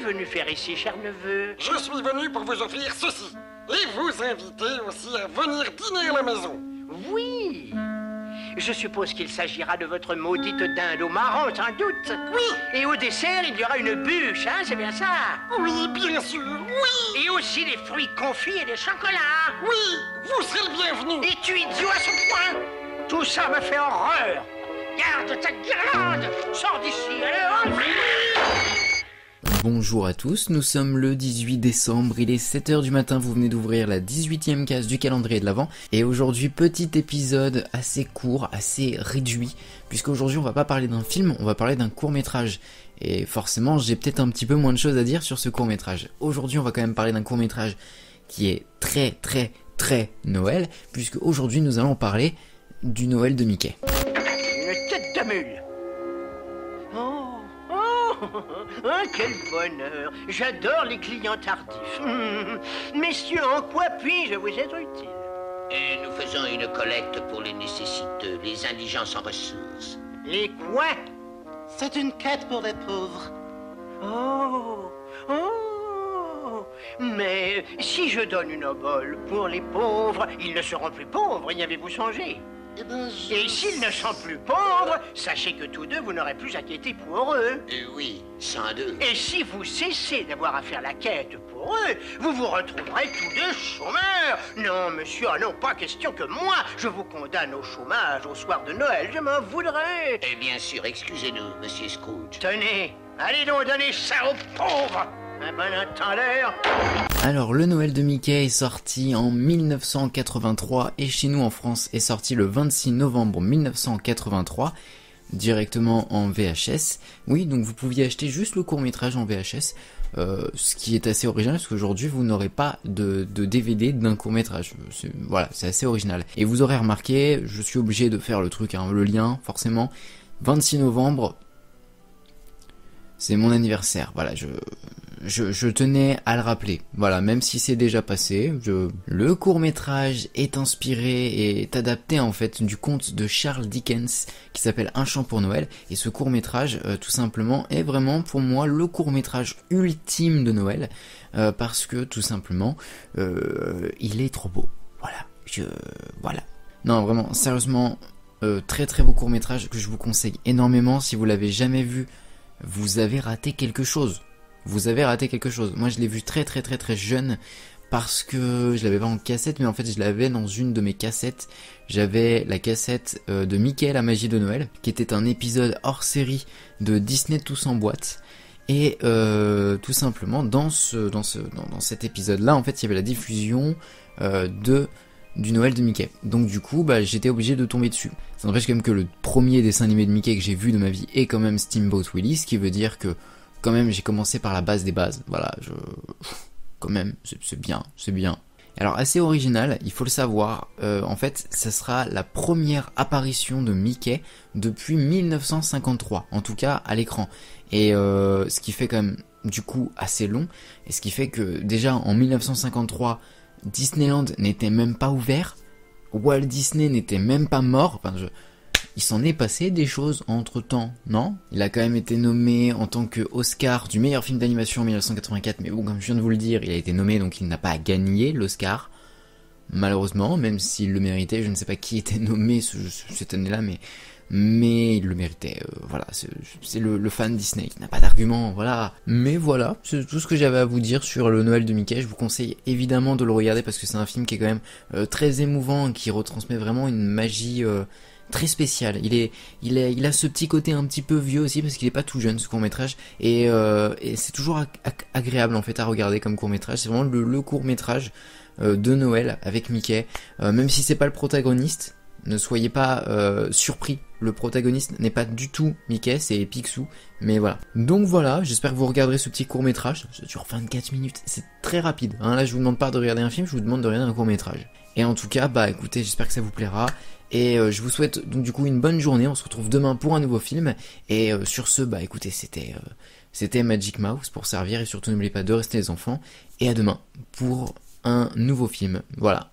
venu faire ici, cher neveu? Je suis venu pour vous offrir ceci. Et vous inviter aussi à venir dîner à la maison. Oui. Je suppose qu'il s'agira de votre maudite dinde au marron, sans doute. Oui. Et au dessert, il y aura une bûche, hein, c'est bien ça? Oui, bien sûr, oui. Et aussi des fruits confits et des chocolats. Oui, vous serez le bienvenu. Es-tu idiot à ce point? Tout ça me fait horreur. Garde ta guirlande. Sors d'ici, allez, hop. Bonjour à tous, nous sommes le 18 décembre, il est 7h du matin, vous venez d'ouvrir la 18e case du calendrier de l'Avent. Et aujourd'hui, petit épisode assez court, assez réduit, puisqu'aujourd'hui on va pas parler d'un film, on va parler d'un court-métrage. Et forcément, j'ai peut-être un petit peu moins de choses à dire sur ce court-métrage. Aujourd'hui, on va quand même parler d'un court-métrage qui est très Noël, puisque aujourd'hui nous allons parler du Noël de Mickey. Une tête de mule. Oh, quel bonheur. J'adore les clients tardifs. Messieurs, en quoi puis-je vous être utile? Et nous faisons une collecte pour les nécessiteux, les indigents sans ressources. Les quoi? C'est une quête pour les pauvres. Oh. Mais si je donne une obole pour les pauvres, ils ne seront plus pauvres, y avez-vous songé? Eh ben, Et s'ils ne sont plus pauvres, sachez que tous deux, vous n'aurez plus à quêter pour eux. Oui, sans deux. Et si vous cessez d'avoir à faire la quête pour eux, vous vous retrouverez tous deux chômeurs. Non, monsieur, non, pas question que moi, je vous condamne au chômage au soir de Noël, je m'en voudrais. Et bien sûr, excusez-nous, monsieur Scrooge. Tenez, allez donc donner ça aux pauvres. Un bon entendeur. Alors, le Noël de Mickey est sorti en 1983 et chez nous en France est sorti le 26 novembre 1983, directement en VHS. Oui, donc vous pouviez acheter juste le court-métrage en VHS, ce qui est assez original parce qu'aujourd'hui vous n'aurez pas de DVD d'un court-métrage. Voilà, c'est assez original. Et vous aurez remarqué, je suis obligé de faire le truc, hein, le lien, forcément, 26 novembre, c'est mon anniversaire, voilà, je tenais à le rappeler, voilà, même si c'est déjà passé. Le court-métrage est inspiré et est adapté en fait du conte de Charles Dickens qui s'appelle Un chant pour Noël, et ce court-métrage tout simplement est vraiment pour moi le court-métrage ultime de Noël, parce que tout simplement il est trop beau, voilà. Non, vraiment, sérieusement, très beau court-métrage que je vous conseille énormément. Si vous l'avez jamais vu, vous avez raté quelque chose. Moi je l'ai vu très jeune parce que je l'avais pas en cassette, mais en fait je l'avais dans une de mes cassettes. J'avais la cassette de Mickey la magie de Noël, qui était un épisode hors série de Disney Tous en boîte. Et tout simplement dans cet épisode là, en fait il y avait la diffusion du Noël de Mickey. Donc du coup, j'étais obligé de tomber dessus. Ça n'empêche quand même que le premier dessin animé de Mickey que j'ai vu de ma vie est quand même Steamboat Willie, ce qui veut dire que quand même j'ai commencé par la base des bases. Voilà, quand même, c'est bien. Alors assez original, il faut le savoir, en fait ça sera la première apparition de Mickey depuis 1953, en tout cas à l'écran. Et ce qui fait quand même du coup assez long, et ce qui fait que déjà en 1953, Disneyland n'était même pas ouvert, Walt Disney n'était même pas mort, il s'en est passé des choses entre temps, non? Il a quand même été nommé en tant que Oscar du meilleur film d'animation en 1984, mais bon, comme je viens de vous le dire, il a été nommé, donc il n'a pas gagné l'Oscar, malheureusement, même s'il le méritait. Je ne sais pas qui était nommé cette année-là, mais il le méritait, voilà, c'est le fan Disney qui n'a pas d'argument, voilà. Mais voilà, c'est tout ce que j'avais à vous dire sur le Noël de Mickey. Je vous conseille évidemment de le regarder parce que c'est un film qui est quand même très émouvant, qui retransmet vraiment une magie très spéciale. Il a ce petit côté un petit peu vieux aussi parce qu'il est pas tout jeune, ce court-métrage, et c'est toujours agréable en fait à regarder comme court-métrage. C'est vraiment le court-métrage de Noël avec Mickey, même si c'est pas le protagoniste. Ne soyez pas surpris, le protagoniste n'est pas du tout Mickey, c'est Picsou, mais voilà. Donc voilà, j'espère que vous regarderez ce petit court-métrage, ça dure 24 minutes, c'est très rapide, hein. Là je vous demande pas de regarder un film, je vous demande de regarder un court-métrage. Et en tout cas, écoutez, j'espère que ça vous plaira, et je vous souhaite donc du coup une bonne journée, on se retrouve demain pour un nouveau film, et sur ce, écoutez, c'était Magic Mouse pour servir, et surtout n'oubliez pas de rester les enfants, et à demain pour un nouveau film, voilà.